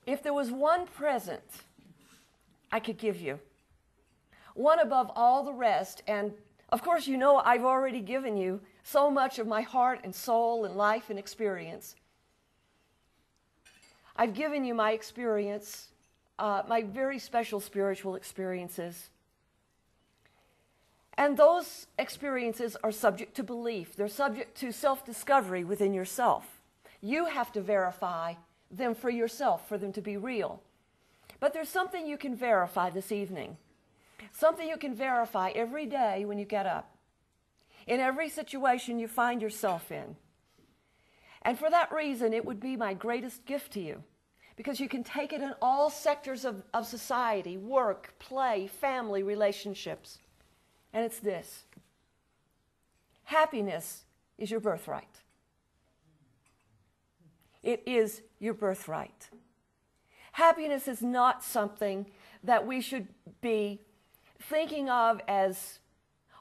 If there was one present I could give you, one above all the rest, and of course you know I've already given you so much of my heart and soul and life and experience. I've given you my experience, my very special spiritual experiences. And those experiences are subject to belief. They're subject to self-discovery within yourself. You have to verify them for yourself, for them to be real. But there's something you can verify this evening. Something you can verify every day when you get up. In every situation you find yourself in. And for that reason, it would be my greatest gift to you. Because you can take it in all sectors of society, work, play, family, relationships. And it's this: happiness is your birthright. It is your birthright. Happiness is not something that we should be thinking of as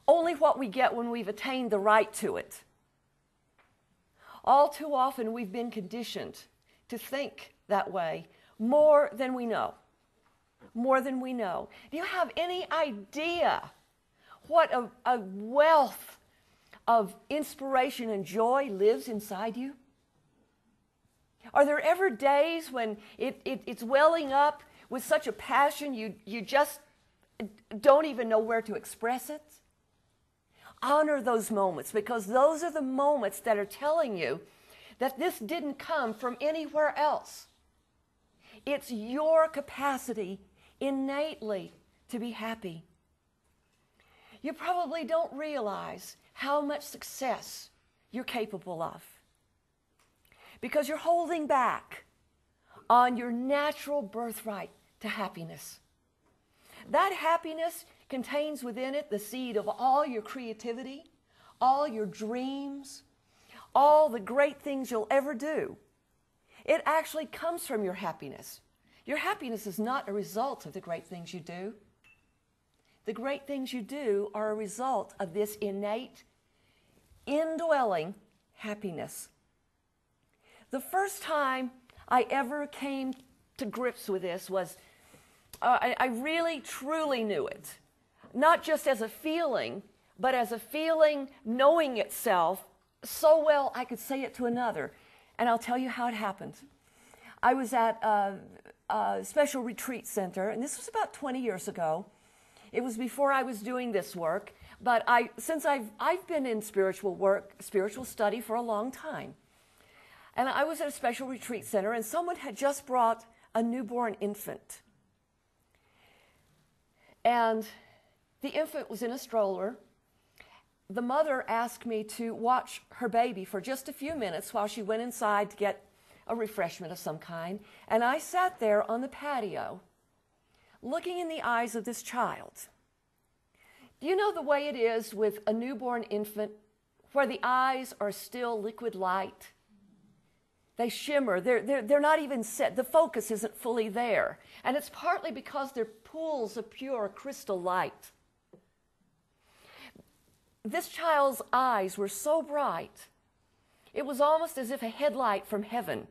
only what we get when we've attained the right to it. All too often we've been conditioned to think that way more than we know. More than we know. Do you have any idea what a wealth of inspiration and joy lives inside you? Are there ever days when it's welling up with such a passion you just don't even know where to express it? Honor those moments, because those are the moments that are telling you that this didn't come from anywhere else. It's your capacity innately to be happy. You probably don't realize how much success you're capable of, because you're holding back on your natural birthright to happiness. That happiness contains within it the seed of all your creativity, all your dreams, all the great things you'll ever do. It actually comes from your happiness. Your happiness is not a result of the great things you do. The great things you do are a result of this innate, indwelling happiness. The first time I ever came to grips with this was, I really truly knew it. Not just as a feeling, but as a feeling knowing itself so well I could say it to another. And I'll tell you how it happened. I was at a special retreat center, and this was about 20 years ago. It was before I was doing this work, but since I've been in spiritual work, spiritual study for a long time. And I was at a special retreat center, and someone had just brought a newborn infant. And the infant was in a stroller. The mother asked me to watch her baby for just a few minutes while she went inside to get a refreshment of some kind. And I sat there on the patio, looking in the eyes of this child. Do you know the way it is with a newborn infant, where the eyes are still liquid light? They shimmer. They're not even set. The focus isn't fully there. And it's partly because they're pools of pure crystal light. This child's eyes were so bright, it was almost as if a headlight from heaven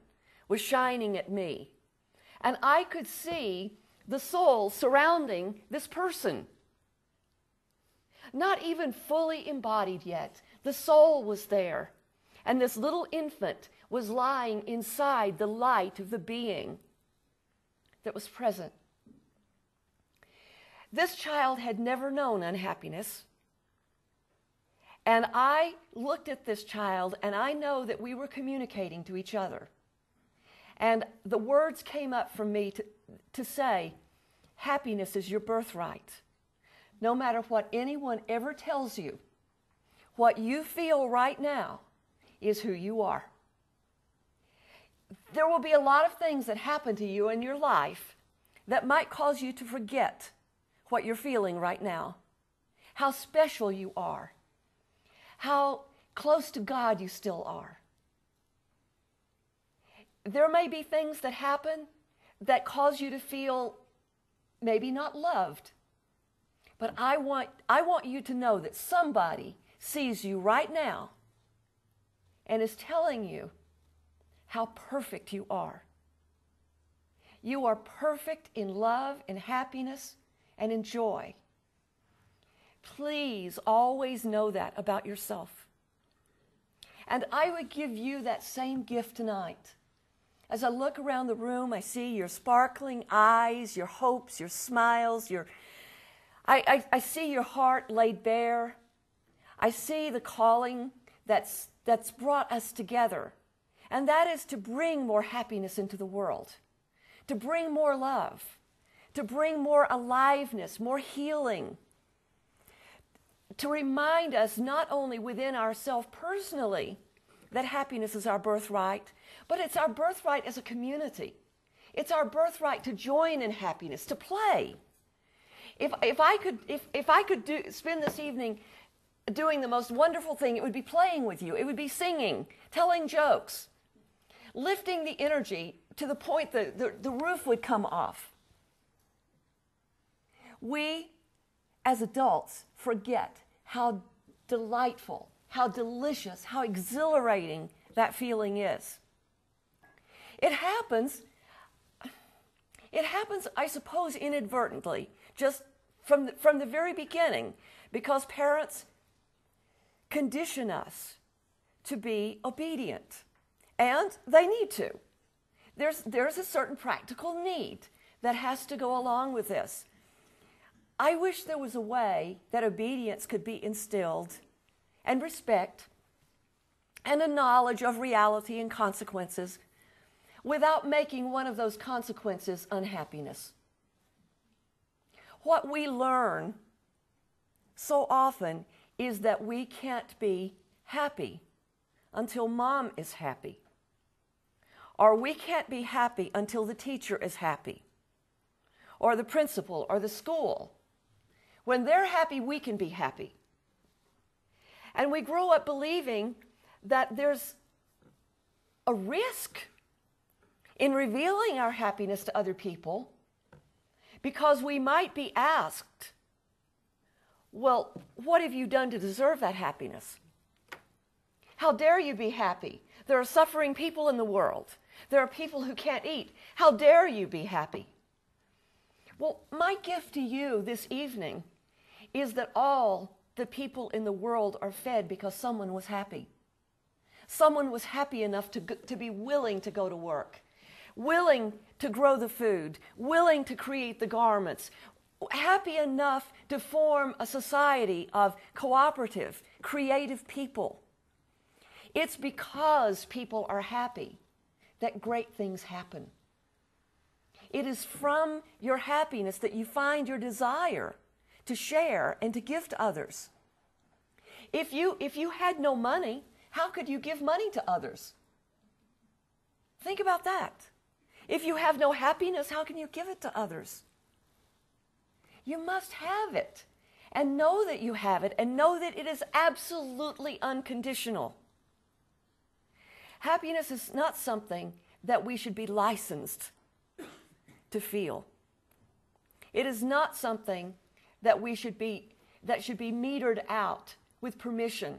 was shining at me. And I could see the soul surrounding this person. Not even fully embodied yet. The soul was there. And this little infant was lying inside the light of the being that was present. This child had never known unhappiness. And I looked at this child, and I know that we were communicating to each other. And the words came up from me to say, happiness is your birthright. No matter what anyone ever tells you, what you feel right now is who you are. There will be a lot of things that happen to you in your life that might cause you to forget what you're feeling right now, how special you are, how close to God you still are. There may be things that happen that cause you to feel maybe not loved, but I want you to know that somebody sees you right now and is telling you how perfect you are. You are perfect in love, in happiness, and in joy. Please always know that about yourself. And I would give you that same gift tonight. As I look around the room, I see your sparkling eyes, your hopes, your smiles, I see your heart laid bare. I see the calling that's brought us together. And that is to bring more happiness into the world, to bring more love, to bring more aliveness, more healing, to remind us not only within ourselves personally that happiness is our birthright, but it's our birthright as a community. It's our birthright to join in happiness, to play. If I could spend this evening doing the most wonderful thing, it would be playing with you. It would be singing, telling jokes, lifting the energy to the point that the roof would come off. We, as adults, forget how delightful, how delicious, how exhilarating that feeling is. It happens, I suppose, inadvertently, just from the very beginning, because parents condition us to be obedient, and they need to. There's a certain practical need that has to go along with this. I wish there was a way that obedience could be instilled, and respect, and a knowledge of reality and consequences, without making one of those consequences unhappiness. What we learn so often is that we can't be happy until mom is happy. Or we can't be happy until the teacher is happy. Or the principal or the school. When they're happy, we can be happy. And we grow up believing that there's a risk in revealing our happiness to other people, because we might be asked, well, what have you done to deserve that happiness? How dare you be happy? There are suffering people in the world. There are people who can't eat. How dare you be happy? Well, my gift to you this evening is that all the people in the world are fed because someone was happy. Someone was happy enough to be willing to go to work, willing to grow the food, willing to create the garments, happy enough to form a society of cooperative, creative people. It's because people are happy that great things happen. It is from your happiness that you find your desire to share and to give to others. If you had no money, how could you give money to others? Think about that. If you have no happiness, how can you give it to others? You must have it, and know that you have it, and know that it is absolutely unconditional. Happiness is not something that we should be licensed to feel. It is not something that should be metered out with permission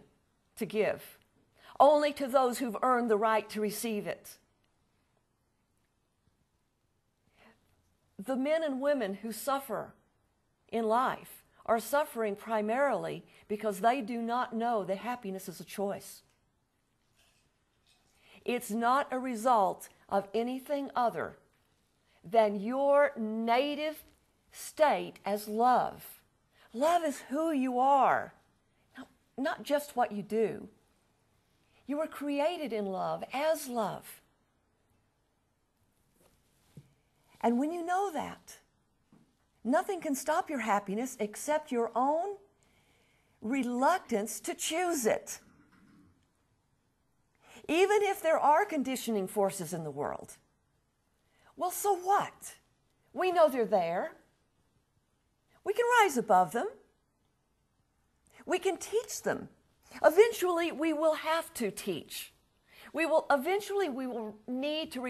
to give, only to those who've earned the right to receive it. The men and women who suffer in life are suffering primarily because they do not know that happiness is a choice. It's not a result of anything other than your native state as love. Love is who you are, not just what you do. You were created in love, as love. And when you know that, nothing can stop your happiness except your own reluctance to choose it. Even if there are conditioning forces in the world. Well, so what? We know they're there. We can rise above them. We can teach them. Eventually, we will have to teach. Eventually we will need to